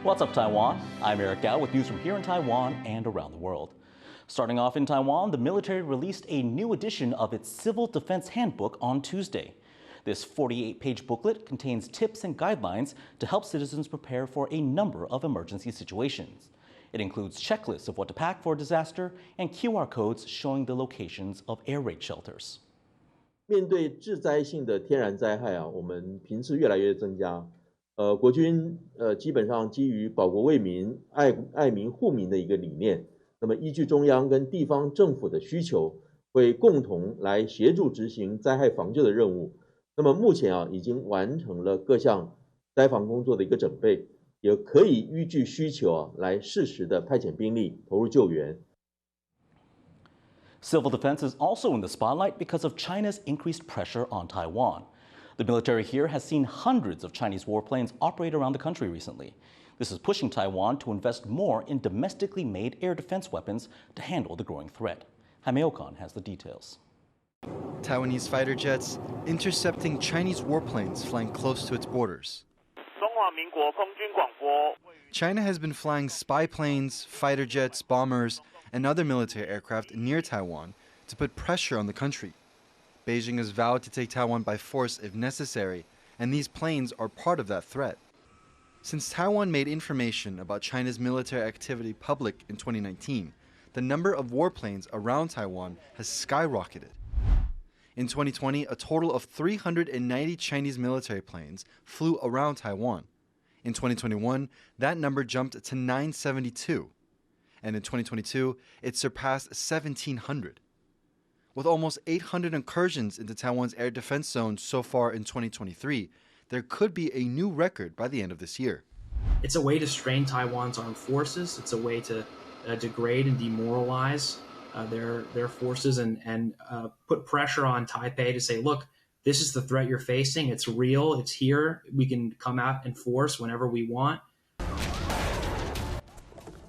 What's up, Taiwan? I'm Eric Gao with news from here in Taiwan and around the world. Starting off in Taiwan, the military released a new edition of its Civil Defense Handbook on Tuesday. This 48-page booklet contains tips and guidelines to help citizens prepare for a number of emergency situations. It includes checklists of what to pack for a disaster and QR codes showing the locations of air raid shelters. 面对致灾性的天然灾害我们频次越来越增加。国军基本上基于保国卫民、爱民护民的一个理念，那么依据中央跟地方政府的需求，会共同来协助执行灾害防救的任务。那么目前已经完成了各项灾防工作的一个准备，也可以依据需求来适时的派遣兵力投入救援。 Civil defense is also in the spotlight because of China's increased pressure on Taiwan. The military here has seen hundreds of Chinese warplanes operate around the country recently. This is pushing Taiwan to invest more in domestically made air defense weapons to handle the growing threat. Jaime Ocon has the details. Taiwanese fighter jets intercepting Chinese warplanes flying close to its borders. China has been flying spy planes, fighter jets, bombers, and other military aircraft near Taiwan to put pressure on the country. Beijing has vowed to take Taiwan by force if necessary, and these planes are part of that threat. Since Taiwan made information about China's military activity public in 2019, the number of warplanes around Taiwan has skyrocketed. In 2020, a total of 390 Chinese military planes flew around Taiwan. In 2021, that number jumped to 972. And in 2022, it surpassed 1,700. With almost 800 incursions into Taiwan's air defense zone so far in 2023, there could be a new record by the end of this year. It's a way to strain Taiwan's armed forces. It's a way to degrade and demoralize their forces and put pressure on Taipei to say, look, this is the threat you're facing. It's real. It's here. We can come out in force whenever we want.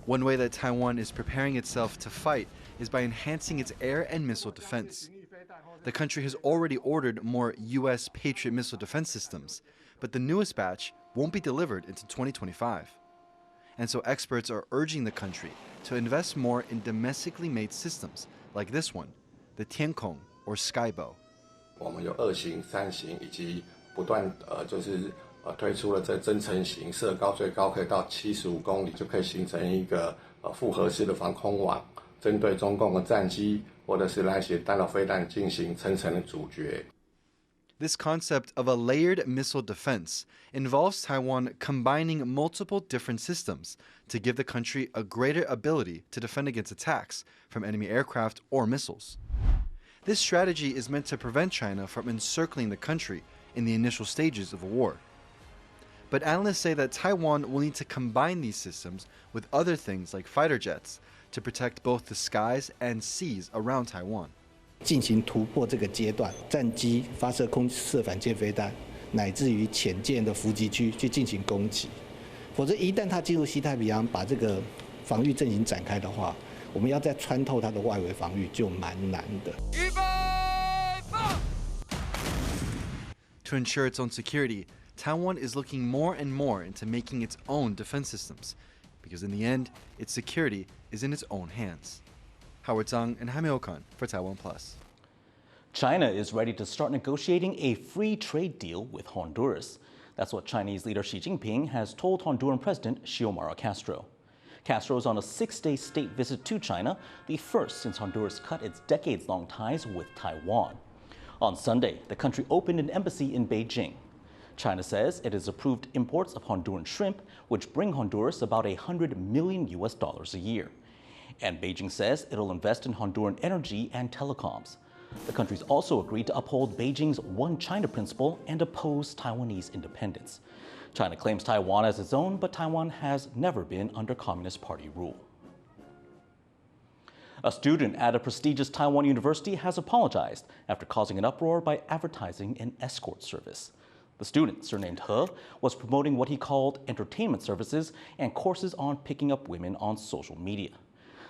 One way that Taiwan is preparing itself to fight is by enhancing its air and missile defense. The country has already ordered more U.S. Patriot missile defense systems, but the newest batch won't be delivered until 2025. And so experts are urging the country to invest more in domestically made systems like this one, the Tiankong or Skybow. 我们有2型、3型，以及不断推出了这增程型，射高最高可以到75公里，就可以形成一个复合式的防空网，针对中共的战机或者是来袭弹道飞弹进行层层的阻绝。 This concept of a layered missile defense involves Taiwan combining multiple different systems to give the country a greater ability to defend against attacks from enemy aircraft or missiles. This strategy is meant to prevent China from encircling the country in the initial stages of a war. But analysts say that Taiwan will need to combine these systems with other things like fighter jets to protect both the skies and seas around Taiwan. 进行突破这个阶段，战机发射空射反舰飞弹，乃至于潜舰的伏击区去进行攻击。否则，一旦它进入西太平洋，把这个防御阵型展开的话，我们要再穿透它的外围防御就蛮难的。To ensure its own security, Taiwan is looking more and more into making its own defense systems, because in the end, its security is in its own hands. Howard Zhang and Jaime Ocon for TaiwanPlus. China is ready to start negotiating a free trade deal with Honduras. That's what Chinese leader Xi Jinping has told Honduran President Xiomara Castro. Castro is on a 6-day state visit to China, the first since Honduras cut its decades-long ties with Taiwan. On Sunday, the country opened an embassy in Beijing. China says it has approved imports of Honduran shrimp, which bring Honduras about $100 million a year. And Beijing says it'll invest in Honduran energy and telecoms. The countries also agreed to uphold Beijing's One China principle and oppose Taiwanese independence. China claims Taiwan as its own, but Taiwan has never been under Communist Party rule. A student at a prestigious Taiwan university has apologized after causing an uproar by advertising an escort service. The student, surnamed He, was promoting what he called entertainment services and courses on picking up women on social media.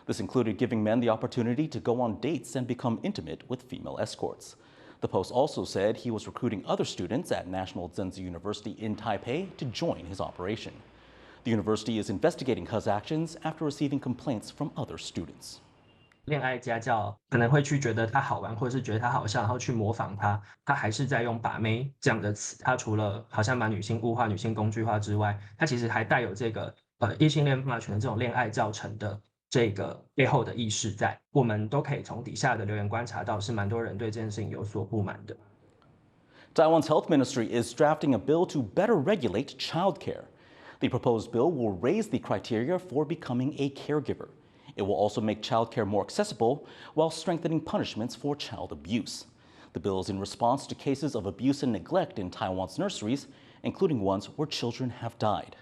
This included giving men the opportunity to go on dates and become intimate with female escorts. The Post also said he was recruiting other students at National Zhenzi University in Taipei to join his operation. The university is investigating He's actions after receiving complaints from other students. 恋爱家教可能会去觉得它好玩，或者是觉得它好笑，然后去模仿它。它还是在用"把妹"这样的词。它除了好像把女性物化、女性工具化之外，它其实还带有这个异性恋霸权的这种恋爱造成的这个背后的意识在。我们都可以从底下的留言观察到，是蛮多人对这件事情有所不满的。Taiwan's health ministry is drafting a bill to better regulate childcare. The proposed bill will raise the criteria for becoming a caregiver. It will also make childcare more accessible while strengthening punishments for child abuse. The bill is in response to cases of abuse and neglect in Taiwan's nurseries, including ones where children have died.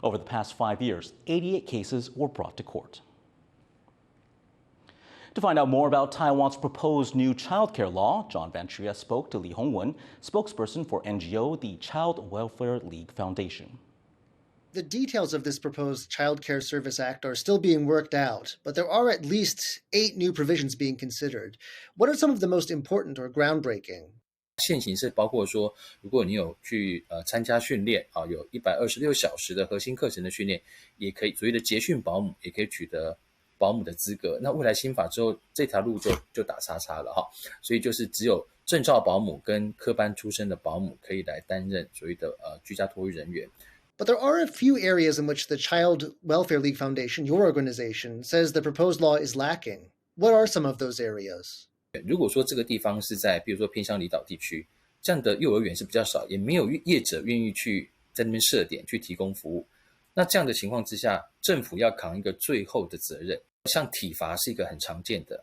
Over the past 5 years, 88 cases were brought to court. To find out more about Taiwan's proposed new childcare law, John Van Trieste spoke to Li Hongwen, spokesperson for NGO, the Child Welfare League Foundation. The details of this proposed Child Care Service Act are still being worked out, but there are at least 8 new provisions being considered. What are some of the most important or groundbreaking? 现行是包括说，如果你有去参加训练啊，有126小时的核心课程的训练，也可以所谓的结训保姆，也可以取得保姆的资格。那未来新法之后，这条路就打叉叉了哈。所以就是只有证照保姆跟科班出身的保姆可以来担任所谓的居家托育人员。But there are a few areas in which the Child Welfare League Foundation, your organization, says the proposed law is lacking. What are some of those areas? 如果说这个地方是在比如说偏乡离岛地区，这样的幼儿园是比较少，也没有业者愿意去在那边设点去提供服务。那这样的情况之下，政府要扛一个最后的责任。像体罚是一个很常见的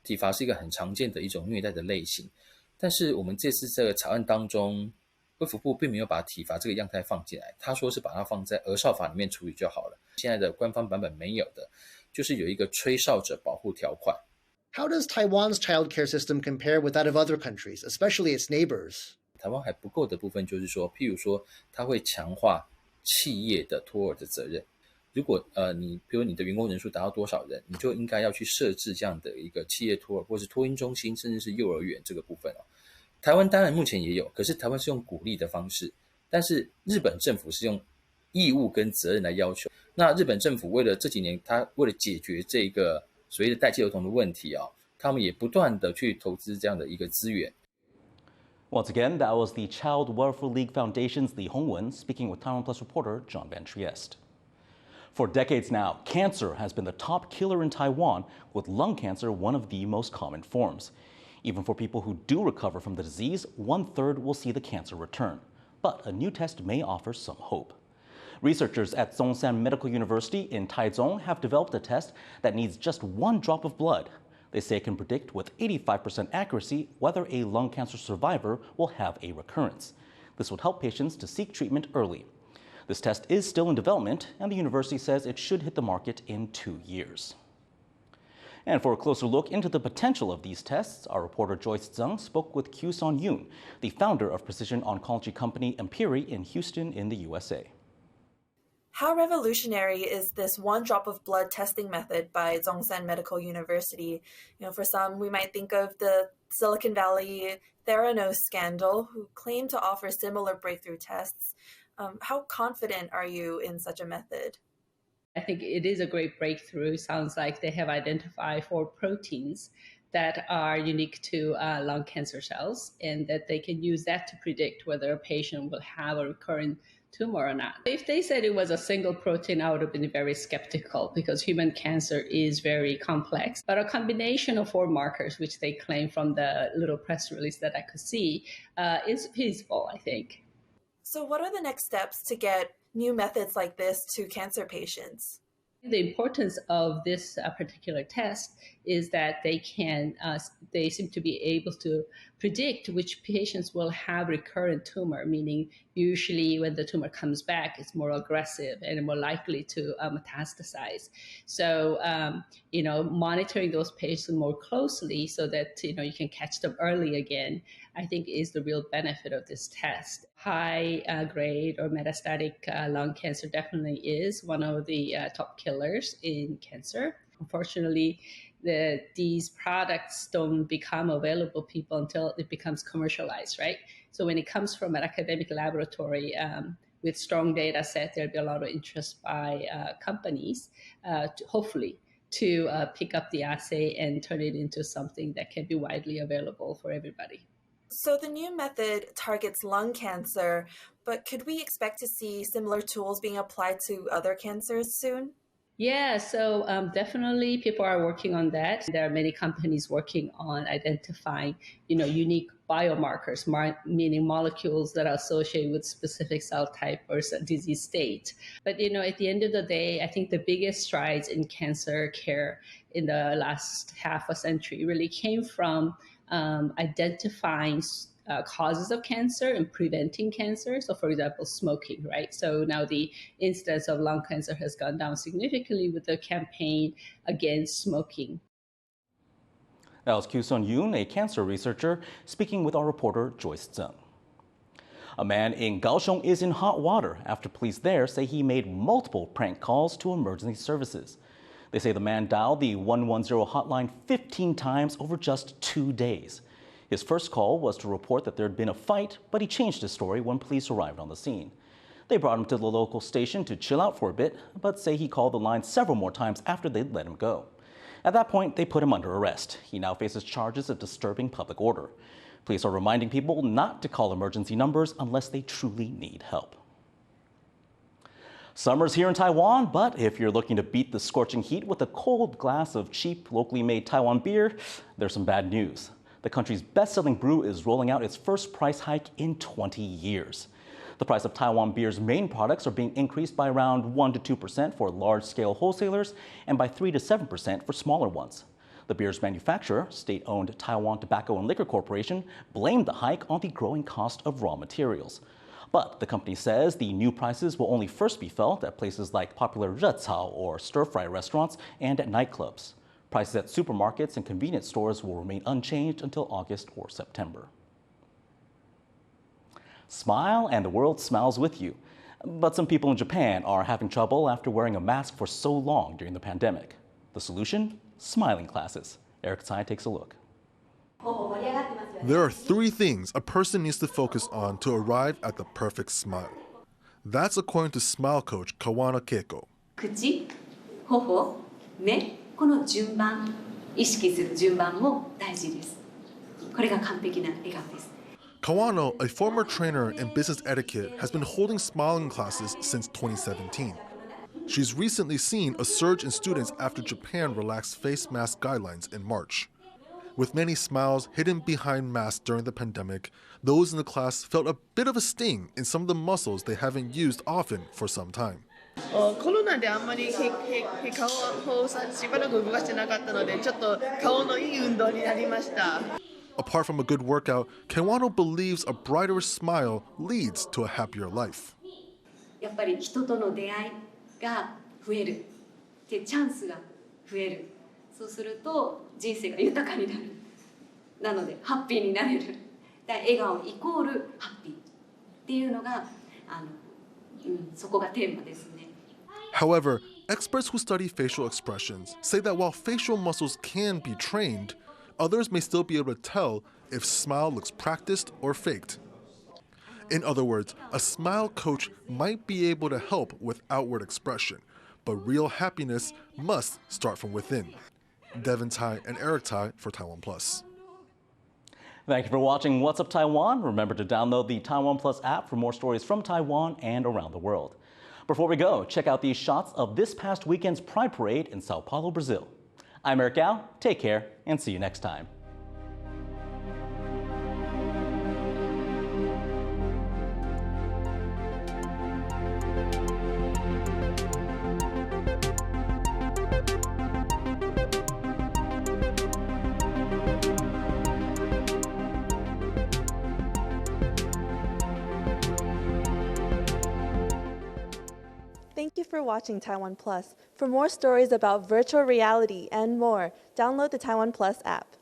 体罚是一个很常见的一种虐待的类型。但是我们这次这个草案当中，卫福部并没有把体罚这个样态放进来，他说是把它放在儿少法里面处理就好了。现在的官方版本没有的，就是有一个吹哨者保护条款。How does Taiwan's childcare system compare with that of other countries, especially its neighbors? 台湾还不够的部分就是说，譬如说，它会强化企业的托儿的责任。如果比如你的员工人数达到多少人，你就应该要去设置这样的一个企业托儿，或是托婴中心，甚至是幼儿园这个部分台湾当然目前也有，可是台湾是用鼓励的方式，但是日本政府是用义务跟责任来要求。那日本政府为了这几年，他为了解决这个所谓的代际儿童的问题他们也不断的去投资这样的一个资源。Once again, that was the Child Welfare League Foundation's Li Hongwen speaking with TaiwanPlus reporter John Van Trieste. For decades now, cancer has been the top killer in Taiwan, with lung cancer one of the most common forms. Even for people who do recover from the disease, 1/3 will see the cancer return. But a new test may offer some hope. Researchers at Zhongshan Medical University in Taichung have developed a test that needs just 1 drop of blood. They say it can predict with 85% accuracy whether a lung cancer survivor will have a recurrence. This would help patients to seek treatment early. This test is still in development, and the university says it should hit the market in 2 years. And for a closer look into the potential of these tests, our reporter Joyce Zhang spoke with Kaohsiung, the founder of precision oncology company Empiri in Houston in the USA. How revolutionary is this 1 drop of blood testing method by Zhongshan Medical University? For some, we might think of the Silicon Valley Theranos scandal, who claim to offer similar breakthrough tests. How confident are you in such a method? I think it is a great breakthrough. Sounds like they have identified 4 proteins that are unique to lung cancer cells, and that they can use that to predict whether a patient will have a recurrent tumor or not. If they said it was a single protein, I would have been very skeptical, because human cancer is very complex. But a combination of 4 markers, which they claim from the little press release that I could see, is feasible, I think. So what are the next steps to get new methods like this to cancer patients? The importance of this particular test is that they seem to be able to predict which patients will have recurrent tumor, meaning usually when the tumor comes back, it's more aggressive and more likely to metastasize. So, monitoring those patients more closely so that, you can catch them early again, I think is the real benefit of this test. High grade or metastatic lung cancer definitely is one of the top killers in cancer. Unfortunately, these products don't become available to people until it becomes commercialized, right? So when it comes from an academic laboratory, with strong data set, there'll be a lot of interest by companies, hopefully, to pick up the assay and turn it into something that can be widely available for everybody. So the new method targets lung cancer, but could we expect to see similar tools being applied to other cancers soon? Yeah, so definitely people are working on that. There are many companies working on identifying, unique biomarkers, meaning molecules that are associated with specific cell type or disease state. But, at the end of the day, I think the biggest strides in cancer care in the last half a century really came from identifying causes of cancer and preventing cancer. So, for example, smoking, right? So now the incidence of lung cancer has gone down significantly with the campaign against smoking. That was Kaohsiung Yoon, a cancer researcher, speaking with our reporter Joyce Zeng. A man in Kaohsiung is in hot water after police there say he made multiple prank calls to emergency services. They say the man dialed the 110 hotline 15 times over just 2 days. His first call was to report that there had been a fight, but he changed his story when police arrived on the scene. They brought him to the local station to chill out for a bit, but say he called the line several more times after they'd let him go. At that point, they put him under arrest. He now faces charges of disturbing public order. Police are reminding people not to call emergency numbers unless they truly need help. Summer's here in Taiwan, but if you're looking to beat the scorching heat with a cold glass of cheap, locally made Taiwan beer, there's some bad news. The country's best-selling brew is rolling out its first price hike in 20 years. The price of Taiwan beer's main products are being increased by around 1% to 2% for large-scale wholesalers and by 3% to 7% for smaller ones. The beer's manufacturer, state-owned Taiwan Tobacco and Liquor Corporation, blamed the hike on the growing cost of raw materials. But the company says the new prices will only first be felt at places like popular zhecao or stir-fry restaurants and at nightclubs. Prices at supermarkets and convenience stores will remain unchanged until August or September. Smile and the world smiles with you. But some people in Japan are having trouble after wearing a mask for so long during the pandemic. The solution? Smiling classes. Eric Tsai takes a look. There are 3 things a person needs to focus on to arrive at the perfect smile. That's according to smile coach Kawana Keiko. 口、頬、目、この順番、意識する順番も大事です。これが完璧な笑顔です。Kawano, a former trainer in business etiquette, has been holding smiling classes since 2017. She's recently seen a surge in students after Japan relaxed face mask guidelines in March. With many smiles hidden behind masks during the pandemic, those in the class felt a bit of a sting in some of the muscles they haven't used often for some time. コロナであんまり顔をしばらく動かしてなかったので、ちょっと顔のいい運動になりました。 Apart from a good workout, Kawano believes a brighter smile leads to a happier life. やっぱり人との出会いが増える。で、チャンスが増える。そうすると人生が豊かになる。なのでハッピーになれる。笑顔イコールハッピーっていうのがそこがテーマですね。 However, experts who study facial expressions say that while facial muscles can be trained, others may still be able to tell if smile looks practiced or faked. In other words, a smile coach might be able to help with outward expression, but real happiness must start from within. Devin Tai and Eric Tai for TaiwanPlus. Thank you for watching What's Up Taiwan. Remember to download the TaiwanPlus app for more stories from Taiwan and around the world. Before we go, check out these shots of this past weekend's Pride Parade in Sao Paulo, Brazil. I'm Eric Gao. Take care and see you next time. Thank you for watching Taiwan Plus. For more stories about virtual reality and more, download the Taiwan Plus app.